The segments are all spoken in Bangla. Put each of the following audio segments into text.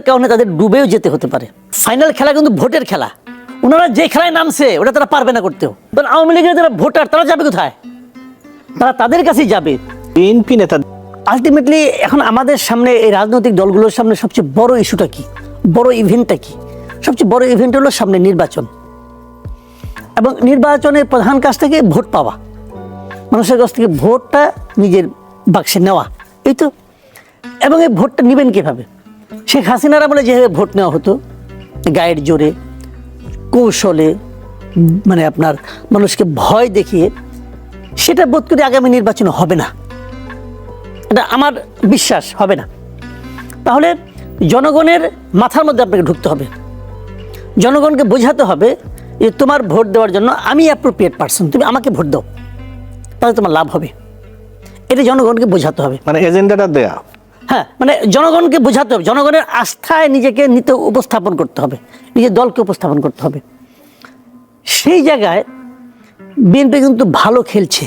কারণে তাদের ডুবেও যেতে হতে পারে। ফাইনাল খেলা কিন্তু ভোটের খেলা। ওনারা যে খেলায় নামছে ওটা তারা পারবে না করতেও। আওয়ামী লীগের যারা ভোটার তারা যাবে কোথায়? তারা তাদের কাছেই যাবে। বিএনপি নেতা আলটিমেটলি এখন আমাদের সামনে এই রাজনৈতিক দলগুলোর সামনে সবচেয়ে বড় ইস্যুটা কি, বড় ইভেন্টটা কি? সবচেয়ে বড় ইভেন্ট হলো সামনে নির্বাচন, এবং নির্বাচনের প্রধান কাজ থেকে ভোট পাওয়া, মানুষের কাছ থেকে ভোটটা নিজের বাক্সে নেওয়া, এই তো। এবং এই ভোটটা নেবেন কীভাবে? শেখ হাসিনার আমলে যেভাবে ভোট নেওয়া হতো গায়ের জোরে, কৌশলে, মানে আপনার মানুষকে ভয় দেখিয়ে, সেটা বোধ করি আগামী নির্বাচনে হবে না, এটা আমার বিশ্বাস হবে না। তাহলে জনগণের মাথার মধ্যে আপনাকে ঢুকতে হবে, জনগণকে বোঝাতে হবে যে তোমার ভোট দেওয়ার জন্য আমি অ্যাপ্রোপ্রিয়েট পারসন, তুমি আমাকে ভোট দাও, তাহলে তোমার লাভ হবে। এটা জনগণকে বোঝাতে হবে, মানে এজেন্ডাটা দেয়া। হ্যাঁ, মানে জনগণকে বোঝাতে হবে, জনগণের আস্থায় নিজেকে নিতে উপস্থাপন করতে হবে, নিজের দলকে উপস্থাপন করতে হবে। সেই জায়গায় বিএনপি কিন্তু ভালো খেলছে।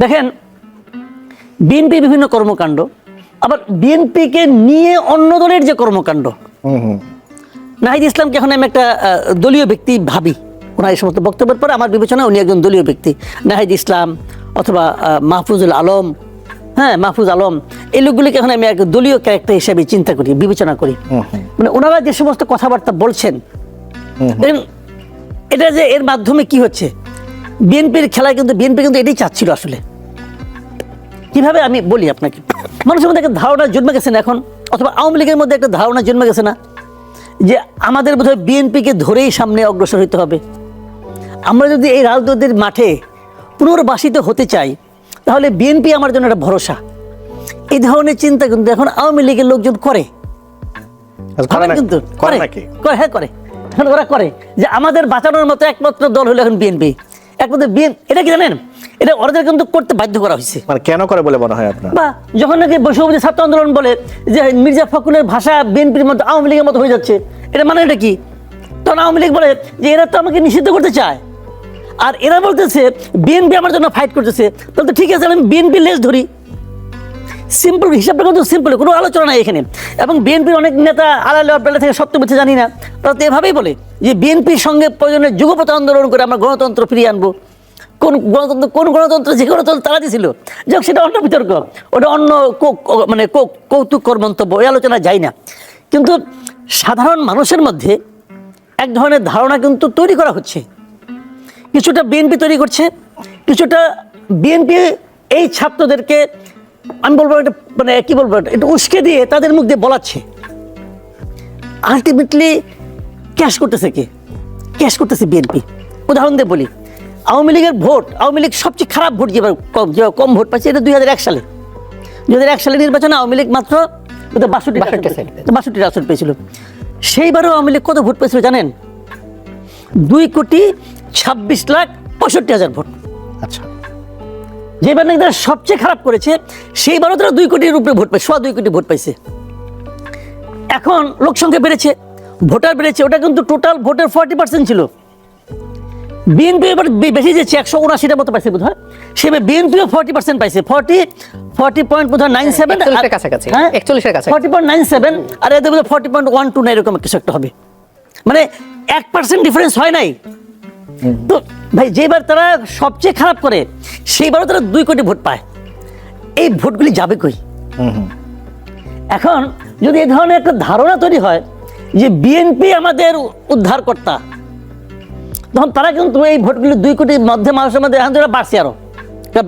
দেখেন, বিএনপি বিভিন্ন কর্মকাণ্ড, আবার বিএনপিকে নিয়ে অন্য দলের যে কর্মকাণ্ড, নাহিদ ইসলামকে এখন আমি একটা দলীয় ব্যক্তি ভাবি। ওনার এই সমস্ত বক্তব্যের পরে আমার বিবেচনায় উনি একজন দলীয় ব্যক্তি। নাহিদ ইসলাম অথবা মাহফুজুল আলম, হ্যাঁ মাহফুজ আলম, এই লোকগুলিকে এখন আমি এক দলীয় ক্যারেক্টার হিসেবে চিন্তা করি, বিবেচনা করি। মানে ওনারা যে সমস্ত কথাবার্তা বলছেন, এটা যে এর মাধ্যমে কি হচ্ছে, বিএনপির খেলায় কিন্তু বিএনপি কিন্তু এটাই চাচ্ছিল আসলে। কিভাবে আমি বলি আপনাকে, মানুষের মধ্যে একটা ধারণা জন্মে গেছে না এখন, অথবা আওয়ামী লীগের মধ্যে একটা ধারণা জন্মে গেছে না যে আমাদের বোধহয় বিএনপিকে ধরেই সামনে অগ্রসর হতে হবে। আমরা যদি এই রাজনীতির মাঠে পুনর্বাসিত হতে চাই, তাহলে বিএনপি আমার জন্য একটা ভরসা। এই ধরনের চিন্তা কিন্তু এখন আওয়ামী লীগের লোকজন করে, কিন্তু হ্যাঁ করে, এখন ওরা করে যে আমাদের বাঁচানোর মতো একমাত্র দল হলো এখন বিএনপি, একমাত্র বিএনপি। এটা কি জানেন, এটা ওদের কিন্তু করতে বাধ্য করা হয়েছে। মানে কেন করে বলে মনে হয় আপনার? বা যখন নাকি বৈষম্যবিরোধী ছাত্র আন্দোলন বলে যে মির্জা ফখরুলের ভাষা বিএনপির মতো আওয়ামী লীগের মতো হয়ে যাচ্ছে, এটা মানে এটা কি? তখন আওয়ামী লীগ বলে যে এরা তো আমাকে নিষিদ্ধ করতে চায়, আর এরা বলতেছে বিএনপি আমার জন্য ফাইট করতেছে, তাহলে তো ঠিক আছে আমি বিএনপি লেজ ধরি। সিম্পল হিসাবটা কিন্তু সিম্পল, কোনো আলোচনা নাই এখানে। এবং বিএনপির অনেক নেতা আড়ালে অপরালে থেকে সত্য মিথ্যে জানি না, তারা তো এভাবেই বলে যে বিএনপির সঙ্গে প্রয়োজনে যুগপৎ আন্দোলন করে আমরা গণতন্ত্র ফিরিয়ে আনবো। কোন গণতন্ত্র? যে গণতন্ত্র তারা দিয়েছিল, যাক সেটা অন্য বিতর্ক, ওটা অন্য মানে কৌতুককর মন্তব্য, ওই আলোচনা যায় না। কিন্তু সাধারণ মানুষের মধ্যে এক ধরনের ধারণা কিন্তু তৈরি করা হচ্ছে, কিছুটা বিএনপি তৈরি করছে, কিছুটা বিএনপি এই ছাত্রদেরকে আমি বলবো এটা মানে কি বলবো, এটা উস্কে দিয়ে তাদের মুখ দিয়ে বলাচ্ছে। আলটিমেটলি ক্যাশ করতেছে কে? ক্যাশ করতেছে বিএনপি। উদাহরণ দিয়ে বলি, আওয়ামী লীগের ভোট, আওয়ামী লীগ সবচেয়ে খারাপ ভোট যেভাবে কম ভোট পাচ্ছে, এটা 2001 সালে। 2001 সালে নির্বাচনে আওয়ামী লীগ মাত্র 62টি আসন পেয়েছিল। সেইবারও আওয়ামী লীগ কত ভোট পেয়েছিল জানেন? 2,26,65,000 ভোট। আচ্ছা, যেবার নাকি তারা সবচেয়ে খারাপ করেছে, সেইবারও তারা 2 কোটির উপরে ভোট পায়, 2.25 কোটি ভোট পাইছে। এখন লোকসংখ্যা বেড়েছে, ভোটার বেড়েছে, ওটা কিন্তু টোটাল ভোটের 40% ছিল। বিএনপি এবার বেশি যেছে, 179টার মতো পাইছে বোধ হয়, সেভাবে বিএনপিও 40% পাইছে, 40.97 কাছাকাছি, 40.97, আর এদের মধ্যে 40.12 না এরকম কিছু একটা হবে, মানে 1% ডিফারেন্স হয় নাই। তো ভাই যেবার তারা সবচেয়ে খারাপ করে, সেইবারও তারা 2 কোটি ভোট পায়। এই ভোটগুলি যাবে কই? এখন যদি এই ধরনের একটা ধারণা তৈরি হয় যে বিএনপি আমাদের উদ্ধারকর্তা, তখন তারা কিন্তু এই ভোটগুলি 2 কোটির মধ্যে মানুষের মধ্যে এখন বাড়ছে, আরো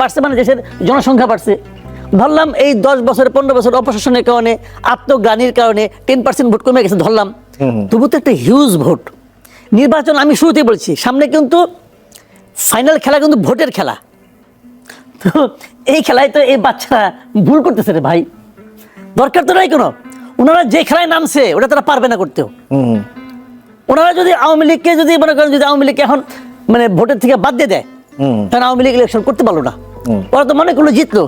বাড়ছে, মানে দেশের জনসংখ্যা বাড়ছে। ধরলাম এই 10 বছর 15 বছর অপশাসনের কারণে, আত্মগ্লানির কারণে 10% ভোট কমে গেছে ধরলাম, তবু তো একটা হিউজ ভোট। নির্বাচন আমি শুরুতেই বলছি, সামনে কিন্তু ফাইনাল খেলা কিন্তু ভোটের খেলা। তো এই খেলায় তো এই বাচ্চারা ভুল করতেছে রে ভাই, দরকার তো নাই কোনো। ওনারা যে খেলায় নামছে ওটা তারা পারবে না করতেও। ওনারা যদি আওয়ামী লীগকে যদি মনে করেন, যদি আওয়ামী লীগকে এখন মানে ভোটের থেকে বাদ দিয়ে দেয়, কারণ আওয়ামী লীগ ইলেকশন করতে পারলো না, ওরা তো মনে করলো জিতলো,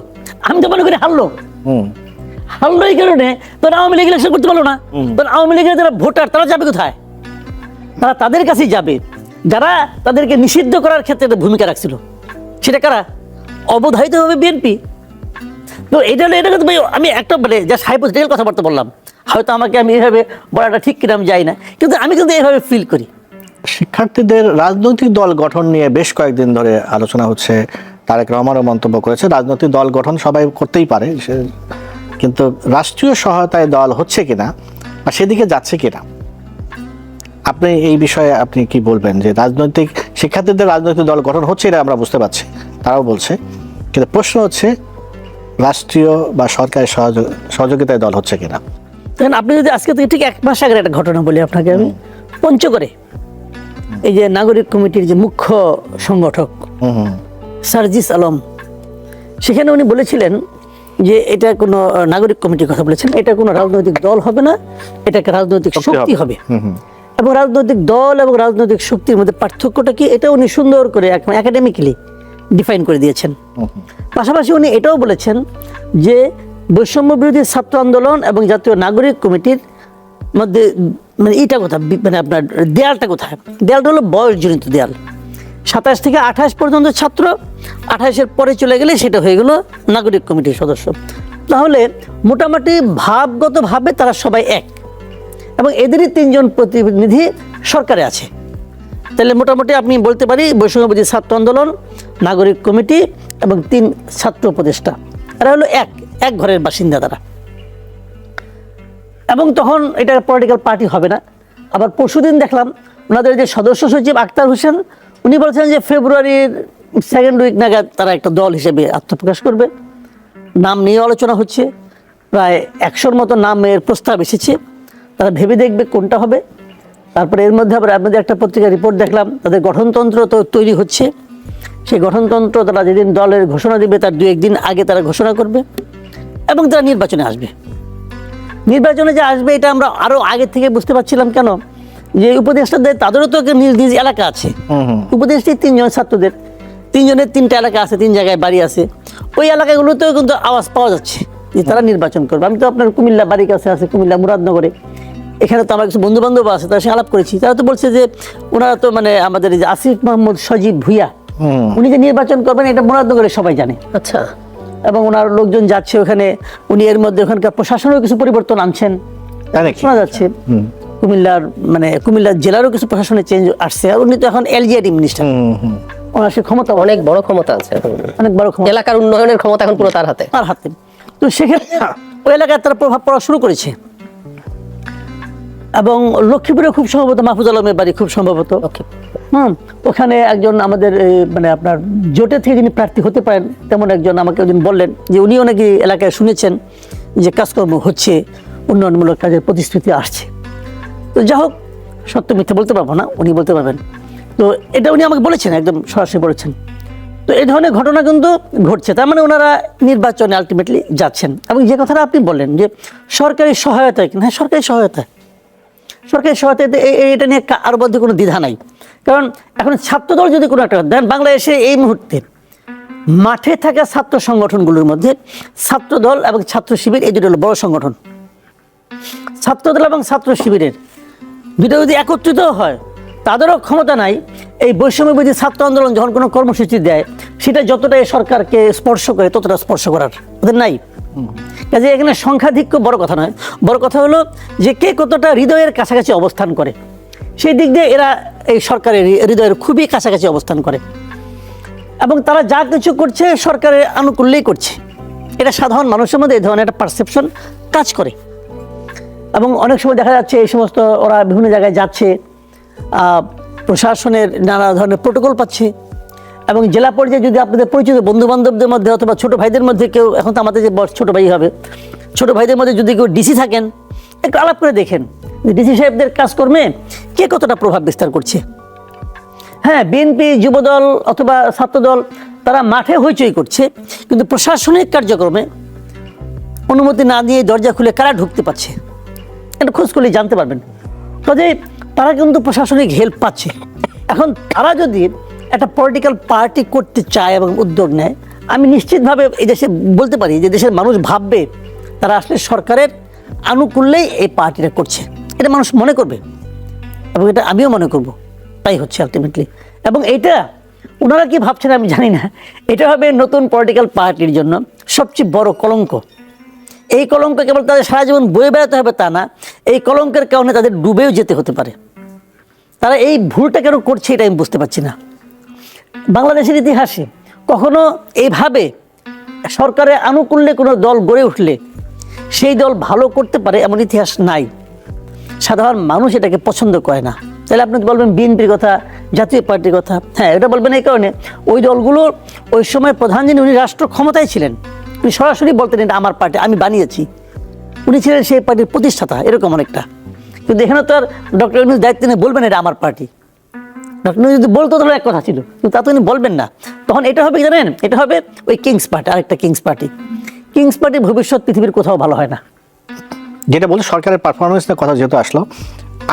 আমি তো মনে করি হারলো এই কারণে তোর আওয়ামী লীগ ইলেকশন করতে পারলো না। তোর আওয়ামী লীগের যারা ভোটার তারা যাবে কোথায়? তারা তাদের কাছেই যাবে যারা তাদেরকে নিষিদ্ধ করার ক্ষেত্রে ভূমিকা রাখছিল। সেটা কারা? অবধারিতভাবে বিএনপি। তো এটা কিন্তু আমি একটা মানে যা হাইপোথেটিক্যাল কথাবার্তা বললাম, হয়তো আমাকে আমি এইভাবে বলাটা ঠিক কিনা আমি যাই না, কিন্তু আমি কিন্তু এইভাবে ফিল করি। শিক্ষার্থীদের রাজনৈতিক দল গঠন নিয়ে বেশ কয়েকদিন ধরে আলোচনা হচ্ছে। তারেক রহমানও মন্তব্য করেছে, রাজনৈতিক দল গঠন সবাই করতেই পারে, কিন্তু রাষ্ট্রীয় সহায়তায় দল হচ্ছে কিনা বা সেদিকে যাচ্ছে কিনা, আপনি এই বিষয়ে আপনি কি বলবেন? যে রাজনৈতিক শিক্ষার্থীদের রাজনৈতিক দল গঠন হচ্ছে, এটা আমরা বুঝতে পারছি, তারাও বলছে, কিন্তু প্রশ্ন হচ্ছে রাষ্ট্রীয় বা সরকারের সহযোগিতায় দল হচ্ছে কিনা। দেখেন, আপনি যদি আজকে থেকে ঠিক 1 মাস আগের একটা ঘটনা বলি আপনাকে, আমি পঞ্চগড়ে এই যে নাগরিক কমিটির যে মুখ্য সংগঠক সার্জিস আলম, সেখানে উনি বলেছিলেন যে এটা কোনো নাগরিক কমিটির কথা বলেছেন, এটা কোনো রাজনৈতিক দল হবে না, এটা একটা রাজনৈতিক শক্তি হবে। এবং রাজনৈতিক দল এবং রাজনৈতিক শক্তির মধ্যে পার্থক্যটা কি, এটা উনি সুন্দর করে একাডেমিক্যালি ডিফাইন করে দিয়েছেন। পাশাপাশি উনি এটাও বলেছেন যে বৈষম্য বিরোধী ছাত্র আন্দোলন এবং জাতীয় নাগরিক কমিটির মধ্যে মানে এটা কোথায়, মানে আপনার দেয়ালটা কোথায়? দেয়ালটা হলো বয়সজনিত দেয়াল। 27 থেকে 28 পর্যন্ত ছাত্র, 28-এর পরে চলে গেলে সেটা হয়ে গেল নাগরিক কমিটির সদস্য। তাহলে মোটামুটি ভাবগতভাবে তারা সবাই এক, এবং এদেরই 3 জন প্রতিনিধি সরকারে আছে। তাহলে মোটামুটি আপনি বলতে পারি বৈষম্যবিরোধী ছাত্র আন্দোলন, নাগরিক কমিটি এবং 3 ছাত্র উপদেষ্টা, এরা হলো এক ঘরের বাসিন্দা তারা। এবং তখন এটা পলিটিক্যাল পার্টি হবে না। আবার পরশুদিন দেখলাম ওনাদের যে সদস্য সচিব আক্তার হোসেন, উনি বলছেন যে ফেব্রুয়ারির 2nd উইক নাগাদ তারা একটা দল হিসেবে আত্মপ্রকাশ করবে। নাম নিয়ে আলোচনা হচ্ছে, প্রায় 100-র মতো নামের প্রস্তাব এসেছে, তারা ভেবে দেখবে কোনটা হবে। তারপরে এর মধ্যে আবার আপনাদের একটা পত্রিকার রিপোর্ট দেখলাম, তাদের গঠনতন্ত্র তো তৈরি হচ্ছে। সেই গঠনতন্ত্র তারা যেদিন দলের ঘোষণা দেবে তার 2-1 দিন আগে তারা ঘোষণা করবে, এবং তারা নির্বাচনে আসবে। নির্বাচনে যে আসবে এটা আমরা আরো আগে থেকে বুঝতে পারছিলাম। কেন? যে উপদেষ্টাদের তাদেরও তো নিজ নিজ এলাকা আছে। উপদেষ্টা 3 জন ছাত্রদের, 3 জনের 3টা এলাকা আছে, 3 জায়গায় বাড়ি আছে। ওই এলাকাগুলোতেও কিন্তু আওয়াজ পাওয়া যাচ্ছে যে তারা নির্বাচন করবে। আমি তো আপনার কুমিল্লা বাড়ির কাছে আছে, কুমিল্লা মুরাদনগরে, এখানে তো আমার কিছু বন্ধু বান্ধব আছে, তার সাথে আলাপ করেছি। তারা তো বলছে যে ওনারা তো মানে আমাদের এই যে আসিফ মোহাম্মদ সজীব ভুইয়া, উনি যে নির্বাচন করবেন এটা মুরাদনগরে সবাই জানে। আচ্ছা। এবং ওনার লোকজন যাচ্ছে ওখানে, উনি এর মধ্যে ওখানকার প্রশাসনেরও কিছু পরিবর্তন আনছেন শোনা যাচ্ছে। কুমিল্লার জেলারও কিছু প্রশাসনের চেঞ্জ আসছে। আর উনি তো এখন এলজিআইডি মিনিস্টার, ওনার সে ক্ষমতা অনেক বড় ক্ষমতা আছে, অনেক বড় ক্ষমতা, এলাকার উন্নয়নের ক্ষমতা এখন পুরো তার হাতে। তো সেক্ষেত্রে ওই এলাকায় তারা প্রভাব পড়া শুরু করেছে। এবং লক্ষ্মীপুরে খুব সম্ভবত মাহফুজ আলমের বাড়ি, খুব সম্ভবত ওখানে একজন আমাদের মানে আপনার জোটে থেকে যিনি প্রার্থী হতে পারেন তেমন একজন আমাকে ওদিন বললেন যে উনিও নাকি এলাকায় শুনেছেন যে কাজকর্ম হচ্ছে, উন্নয়নমূলক কাজের প্রতিশ্রুতি আসছে। তো যা হোক, সত্য মিথ্যা বলতে পারবো না, উনি বলতে পারবেন। তো এটা উনি আমাকে বলেছেন, একদম সরাসরি বলেছেন। তো এই ধরনের ঘটনা কিন্তু ঘটছে, তার মানে ওনারা নির্বাচনে আলটিমেটলি যাচ্ছেন। এবং যে কথাটা আপনি বললেন যে সরকারি সহায়তা, হ্যাঁ সরকারি সহায়তা এটা নিয়ে আর মধ্যে কোনো দ্বিধা নাই। কারণ এখন ছাত্রদল যদি কোনো একটা দেন, বাংলাদেশে এই মুহূর্তে মাঠে থাকা ছাত্র সংগঠনগুলোর মধ্যে ছাত্রদল এবং ছাত্র শিবির এই দুটো হলো বড় সংগঠন। ছাত্রদল এবং ছাত্র শিবিরের দুটো যদি একত্রিত হয়, তাদেরও ক্ষমতা নাই এই বৈষম্যবিরোধী ছাত্র আন্দোলন যখন কোনো কর্মসূচি দেয় সেটা যতটা সরকারকে স্পর্শ করে ততটা স্পর্শ করার ওদের নাই। কাজে এখানে সংখ্যাধিক্য বড় কথা নয়, বড় কথা হলো যে কে কতটা হৃদয়ের কাছাকাছি অবস্থান করে। সেই দিক দিয়ে এরা এই সরকারের হৃদয়ের খুবই কাছাকাছি অবস্থান করে, এবং তারা যা কিছু করছে সরকারের আনুকূল্যেই করছে। এটা সাধারণ মানুষের মধ্যে এই ধরনের একটা পারসেপশন কাজ করে। এবং অনেক সময় দেখা যাচ্ছে এই সমস্ত ওরা বিভিন্ন জায়গায় যাচ্ছে, প্রশাসনের নানা ধরনের প্রোটোকল পাচ্ছে। এবং জেলা পর্যায়ে যদি আপনাদের পরিচিত বন্ধু বান্ধবদের মধ্যে অথবা ছোট ভাইদের মধ্যে কেউ, এখন তো আমাদের যে ছোট ভাই হবে, ছোট ভাইদের মধ্যে যদি কেউ ডিসি থাকেন, একটু আলাপ করে দেখেন ডিসি সাহেবদের কাজকর্মে কে কতটা প্রভাব বিস্তার করছে। হ্যাঁ, বিএনপি, যুবদল অথবা ছাত্রদল তারা মাঠে হইচই করছে, কিন্তু প্রশাসনিক কার্যক্রমে অনুমতি না দিয়ে দরজা খুলে কারা ঢুকতে পারছে এটা খোঁজ করলে জানতে পারবেন। কাজে তারা কিন্তু প্রশাসনিক হেল্প পাচ্ছে। এখন তারা যদি একটা পলিটিক্যাল পার্টি করতে চায় এবং উদ্যোগ নেয়, আমি নিশ্চিতভাবে এই দেশে বলতে পারি যে দেশের মানুষ ভাববে তারা আসলে সরকারের আনুকূল্যেই এই পার্টিটা করছে, এটা মানুষ মনে করবে, এবং এটা আমিও মনে করব। তাই হচ্ছে আলটিমেটলি। এবং এইটা ওনারা কি ভাবছেন আমি জানি না, এটা হবে নতুন পলিটিক্যাল পার্টির জন্য সবচেয়ে বড় কলঙ্ক। এই কলঙ্ক কেবল তাদের সারা জীবন বয়ে বেড়াতে হবে তা না, এই কলঙ্কের কারণে তাদের ডুবেও যেতে হতে পারে। তারা এই ভুলটা কেন করছে এটা আমি বুঝতে পারছি না। বাংলাদেশের ইতিহাসে কখনো এইভাবে সরকারের আনুকূল্যে কোনো দল গড়ে উঠলে সেই দল ভালো করতে পারে এমন ইতিহাস নাই। সাধারণ মানুষ এটাকে পছন্দ করে না। তাহলে আপনি বলবেন বিএনপির কথা, জাতীয় পার্টির কথা, হ্যাঁ এটা বলবেন এই কারণে ওই দলগুলোর ওই সময় প্রধান যিনি উনি রাষ্ট্র ক্ষমতায় ছিলেন, উনি সরাসরি বলতেন এটা আমার পার্টি, আমি বানিয়েছি। উনি ছিলেন সেই পার্টির প্রতিষ্ঠাতা, এরকম অনেকটা। কিন্তু এখানে তো আর ডক্টর ইউনূস দায়িত্ব নিয়ে বলবেন এটা আমার পার্টি। ডক্টর ইউনূস যদি বলতো তাহলে এক কথা ছিল, কিন্তু তা তো উনি বলবেন না। তখন এটা হবে কি জানেন, এটা হবে ওই কিংস পার্টি, আরেকটা কিংস পার্টি। কিংস পার্টির ভবিষ্যৎ পৃথিবীর কোথাও ভালো হয় না। যেটা বলছে সরকারের পারফরমেন্স নিয়ে কথা যেহেতু আসলো,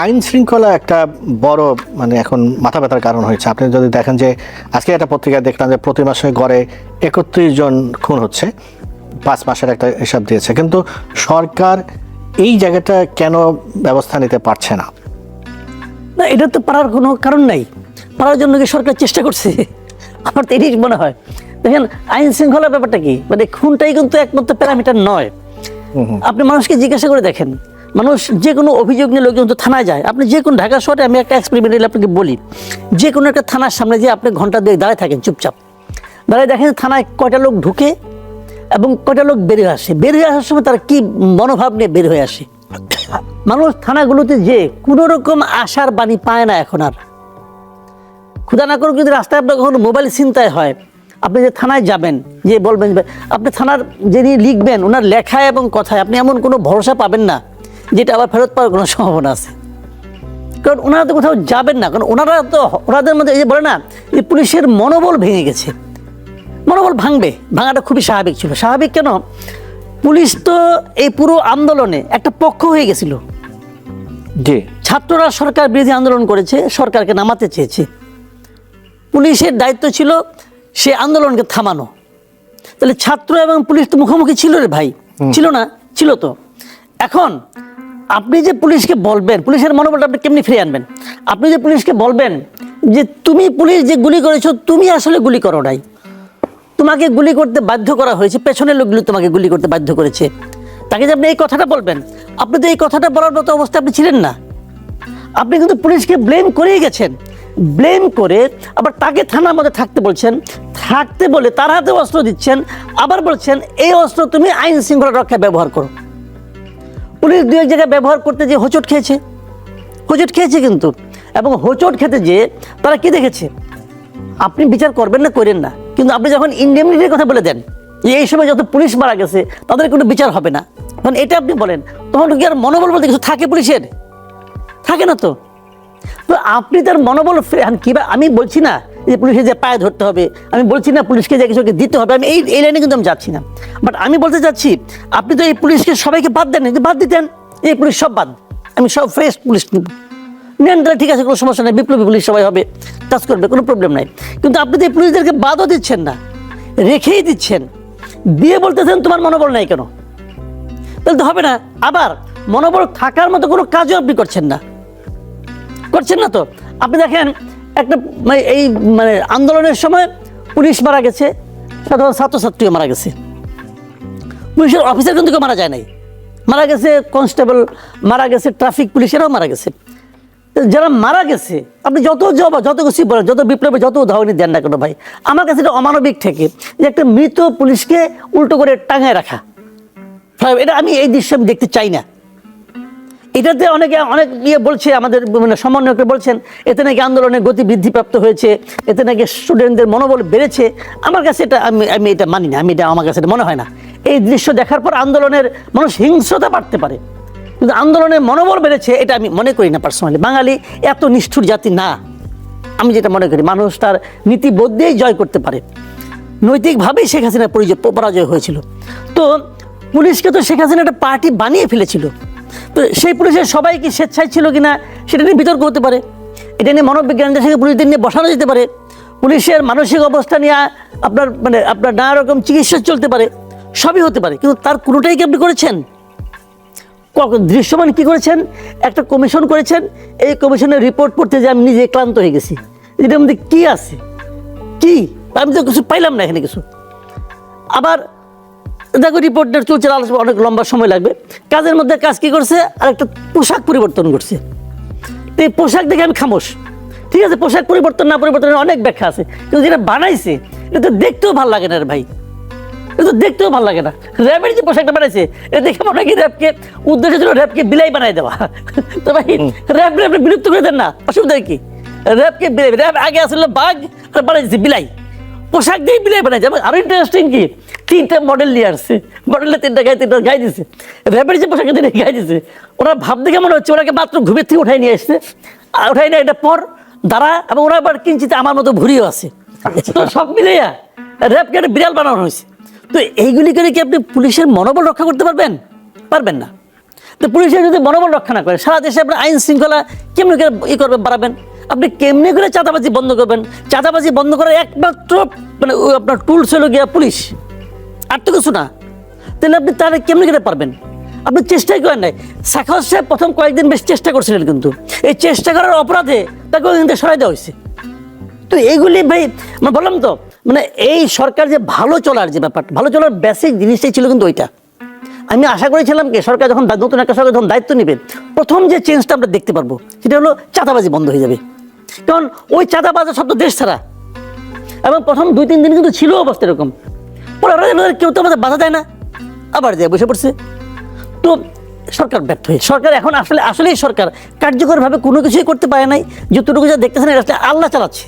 আইন শৃঙ্খলা একটা বড় মানে এখন মাথা ব্যথার কারণ হয়েছে। আপনি যদি দেখেন যে আজকে একটা পত্রিকায় দেখলাম যে প্রতি মাসে গড়ে 31 জন খুন হচ্ছে, 5 মাসের একটা হিসাব দিয়েছে, কিন্তু সরকার এই জায়গাটা কেন ব্যবস্থা নিতে পারছে না? না, এটা তো পারার কোনো কারণ নাই। পারার জন্য কি সরকার চেষ্টা করছে? আমার তো এটাই মনে হয়। দেখেন আইন শৃঙ্খলার ব্যাপারটা কি, মানে খুনটাই কিন্তু একমাত্র প্যারামিটার নয়। আপনি মানুষকে জিজ্ঞাসা করে দেখেন, মানুষ যে কোনো অভিযোগ নিয়ে লোকজন তো থানায় যায়। আপনি যে কোনো ঢাকা শহরে, আমি একটা এক্সপেরিমেন্ট আপনাকে বলি, যে কোনো একটা থানার সামনে যে আপনি ঘন্টা 2 দাঁড়ায় থাকেন চুপচাপ, দাঁড়ায় দেখেন থানায় কয়টা লোক ঢুকে এবং কয়টা লোক বেরিয়ে আসে। বেরিয়ে আসার সময় তারা কি মনোভাব নিয়ে বের হয়ে আসে। মানুষ থানাগুলোতে যে কোনো রকম আশার বাণী পায় না এখন আর। ক্ষুধা না করুক, যদি রাস্তায় আপনার কখনো মোবাইল ছিনতাই হয়, আপনি যে থানায় যাবেন, যে বলবেন, আপনি থানার যিনি লিখবেন ওনার লেখায় এবং কথায় আপনি এমন কোনো ভরসা পাবেন না যেটা আবার ফেরত পাওয়ার কোনো সম্ভাবনা আছে। কারণ ওনারা তো কোথাও যাবেন না, কারণ ওনারা তো, ওনাদের মধ্যে এই যে বলে না যে পুলিশের মনোবল ভেঙে গেছে। মনোবল ভাঙবে, ভাঙাটা খুবই স্বাভাবিক ছিল। স্বাভাবিক কেন, পুলিশ তো এই পুরো আন্দোলনে একটা পক্ষ হয়ে গেছিল। জি, ছাত্ররা সরকার বিরোধী আন্দোলন করেছে, সরকারকে নামাতে চেয়েছে। পুলিশের দায়িত্ব ছিল সে আন্দোলনকে থামানো। তাহলে ছাত্র এবং পুলিশ তো মুখোমুখি ছিল রে ভাই, ছিল না? ছিল তো। এখন আপনি যে পুলিশকে বলবেন, পুলিশের মনোবলটা আপনি কেমনি ফিরিয়ে আনবেন? আপনি যে পুলিশকে বলবেন যে তুমি পুলিশ যে গুলি করেছো, তুমি আসলে গুলি করো নাই, তোমাকে গুলি করতে বাধ্য করা হয়েছে, পেছনের লোকগুলো তোমাকে গুলি করতে বাধ্য করেছে, তাকে যে আপনি এই কথাটা বলবেন, আপনি তো এই কথাটা বলার মতো অবস্থা আপনি ছিলেন না। আপনি কিন্তু পুলিশকে ব্লেম করেই গেছেন। ব্লেম করে আবার তাকে থানার মধ্যে থাকতে বলছেন, থাকতে বলে তার হাতে অস্ত্র দিচ্ছেন, আবার বলছেন এই অস্ত্র তুমি আইন শৃঙ্খলা রক্ষায় ব্যবহার করো। পুলিশ 2 জায়গায় ব্যবহার করতে যে হোঁচট খেয়েছে, হোঁচট খেয়েছে কিন্তু। এবং হোঁচট খেতে যে তারা কি দেখেছে, আপনি বিচার করবেন না, করেন না, কিন্তু আপনি যখন ইন্ডেমনিটির কথা বলে দেন যে এই সময় যত পুলিশ মারা গেছে তাদের কোনো বিচার হবে না, তখন এটা আপনি বলেন, তখন কি আর মনোবল বলতে কিছু থাকে? পুলিশের থাকে না তো। তো আপনি তার মনোবল কিভাবে, আমি বলছি না যে পুলিশের যে পায়ে ধরতে হবে, আমি বলছি না পুলিশকে যে কিছুকে দিতে হবে, আমি এই লাইনে কিন্তু আমি যাচ্ছি না। বাট আমি বলতে চাচ্ছি, আপনি তো এই পুলিশকে সবাইকে বাদ দেন, যদি বাদ দিতেন এই পুলিশ সব বাদ, আমি সব ফ্রেশ পুলিশ নেন, তাহলে ঠিক আছে, কোনো সমস্যা নেই, বিপ্লবী পুলিশ সবাই হবে, কাজ করবে, কোনো প্রবলেম নাই। কিন্তু আপনি তো এই পুলিশদেরকে বাদও দিচ্ছেন না, রেখেই দিচ্ছেন, দিয়ে বলতেছেন তোমার মনোবল নাই কেন? তাহলে তো হবে না। আবার মনোবল থাকার মতো কোনো কাজও আপনি করছেন না, করছেন না তো। আপনি দেখেন একটা এই মানে আন্দোলনের সময় পুলিশ মারা গেছে, সাধারণ ছাত্রছাত্রীও মারা গেছে, পুলিশের অফিসার কিন্তু কেউ মারা যায় নাই, মারা গেছে কনস্টেবল, মারা গেছে ট্রাফিক পুলিশেরাও মারা গেছে। যারা মারা গেছে আপনি যত কিছু বলেন, যত বিপ্লবে যত উদাহরণ দেন না কেন ভাই, আমার কাছে এটা অমানবিক থেকে যে একটা মৃত পুলিশকে উল্টো করে টাঙায় রাখা, এটা আমি এই দৃশ্য আমি দেখতে চাই না। এটাতে অনেক বলছে, আমাদের মানে সমন্বয়করা বলছেন এতে নাকি আন্দোলনের গতি বৃদ্ধিপ্রাপ্ত হয়েছে, এতে নাকি স্টুডেন্টদের মনোবল বেড়েছে। আমার কাছে এটা আমি এটা মানি না, আমার কাছে এটা মনে হয় না। এই দৃশ্য দেখার পর আন্দোলনের মানুষ হিংস্রতা বাড়তে পারে, কিন্তু আন্দোলনের মনোবল বেড়েছে এটা আমি মনে করি না পার্সোনালি। বাঙালি এত নিষ্ঠুর জাতি না, আমি যেটা মনে করি মানুষ তার নীতিবোধ দিয়েই জয় করতে পারে। নৈতিকভাবেই শেখ হাসিনা পরাজয় হয়েছিল। তো পুলিশকে তো শেখ হাসিনা একটা পার্টি বানিয়ে ফেলেছিল। তো সেই পুলিশের সবাই কি স্বেচ্ছায় ছিল কিনা সেটা নিয়ে বিতর্ক হতে পারে, এটা নিয়ে মনোবিজ্ঞানীদের সঙ্গে পুলিশদের নিয়ে বসানো যেতে পারে, পুলিশের মানসিক অবস্থা নিয়ে আপনার নানা রকম চিকিৎসা চলতে পারে, সবই হতে পারে, কিন্তু তার কোনোটাই কি আপনি করেছেন? দৃশ্যমান কি করেছেন? একটা কমিশন করেছেন, এই কমিশনের রিপোর্ট পড়তে যে আমি নিজে ক্লান্ত হয়ে গেছি, এটার মধ্যে কি আছে, কি আমি তো কিছু পাইলাম না এখানে কিছু। আবার দেখো রিপোর্টের চলছে, আলোচনা অনেক লম্বা সময় লাগবে। কাজের মধ্যে কাজ কি করছে, আর একটা পোশাক পরিবর্তন করছে। তো এই পোশাক দেখে আমি খামোশ। ঠিক আছে, পোশাক পরিবর্তন না পরিবর্তনের অনেক ব্যাখ্যা আছে, কিন্তু যেটা বানাইছে এটা তো দেখতেও ভালো লাগে না রে ভাই, এটা তো দেখতেও ভালো লাগে না। র্যাবের যে পোশাকটা বানাইছে এটা দেখে মনে হয় কি র্যাবকে উদ্দেশ্য ছিল র্যাবকে বিলাই বানাই দেওয়া। তো ভাই র্যাব বিলুপ্ত করে দেন না, অসুবিধা কি? র্যাবকে বিলাই, র্যাব আগে আসলে বাঘ আর বানাইছে বিলাই, পোশাক দিয়ে বিলাই বানাইছে। আরো ইন্টারেস্টিং কি, 3টা মডেল নিয়ে আসছে, মডেলে 3টা গায়ে দিছে। র্যাবের যে পোশাক গায়ে দিছে, ওরা ভাব দেখে মনে হচ্ছে ওনাকে মাত্র ঘুমের থেকে উঠাই নিয়ে আসছে, আর উঠাই নিয়ে এটা পর দাঁড়া, এবং ওরা আবার কিঞ্চিত আমার মতো ভুরিও আছে। তো সব মিলাইয়া র্যাবকে একটা বিড়াল বানানো হয়েছে। তো এইগুলি করে কি আপনি পুলিশের মনোবল রক্ষা করতে পারবেন? পারবেন না। তো পুলিশের যদি মনোবল রক্ষা না করে, সারা দেশে আপনার আইন শৃঙ্খলা কেমনি করে করবেন, বাড়াবেন? আপনি কেমনি করে চাঁদাবাজি বন্ধ করবেন? চাঁদাবাজি বন্ধ করার একমাত্র মানে আপনার টুলস হলো গিয়া পুলিশ, আর তো কিছু না। তাহলে আপনি তাহলে কেমনি করে পারবেন? আপনি চেষ্টাই করেন নাই। সাখাওয়াত সাহেব প্রথম কয়েকদিন বেশ চেষ্টা করছিলেন, কিন্তু এই চেষ্টা করার অপরাধে তাকে ওই দিন সরাই দেওয়া হয়েছে। তো এইগুলি ভাই মানে বললাম তো, মানে এই সরকার যে ভালো চলার যে ব্যাপারটা, ভালো চলার বেসিক জিনিসটাই ছিল কিন্তু ওইটা। আমি আশা করেছিলাম কি সরকার যখন নতুন একটা সরকার যখন দায়িত্ব নেবে, প্রথম যে চেঞ্জটা আমরা দেখতে পারবো সেটা হলো চাঁদাবাজি বন্ধ হয়ে যাবে। কারণ ওই চাঁদাবাজের সব তো দেশ ছাড়া, এবং প্রথম 2-3 দিন কিন্তু ছিল অবস্থা এরকম। পরে কেউ তো আমাদের বাধা দেয় না, আবার যায় বসে পড়ছে। তো সরকার ব্যর্থ হয়ে, সরকার এখন আসলেই সরকার কার্যকরভাবে কোনো কিছুই করতে পারে নাই। যতটুকু যা দেখতেছেন এটা আল্লাহ চালাচ্ছে।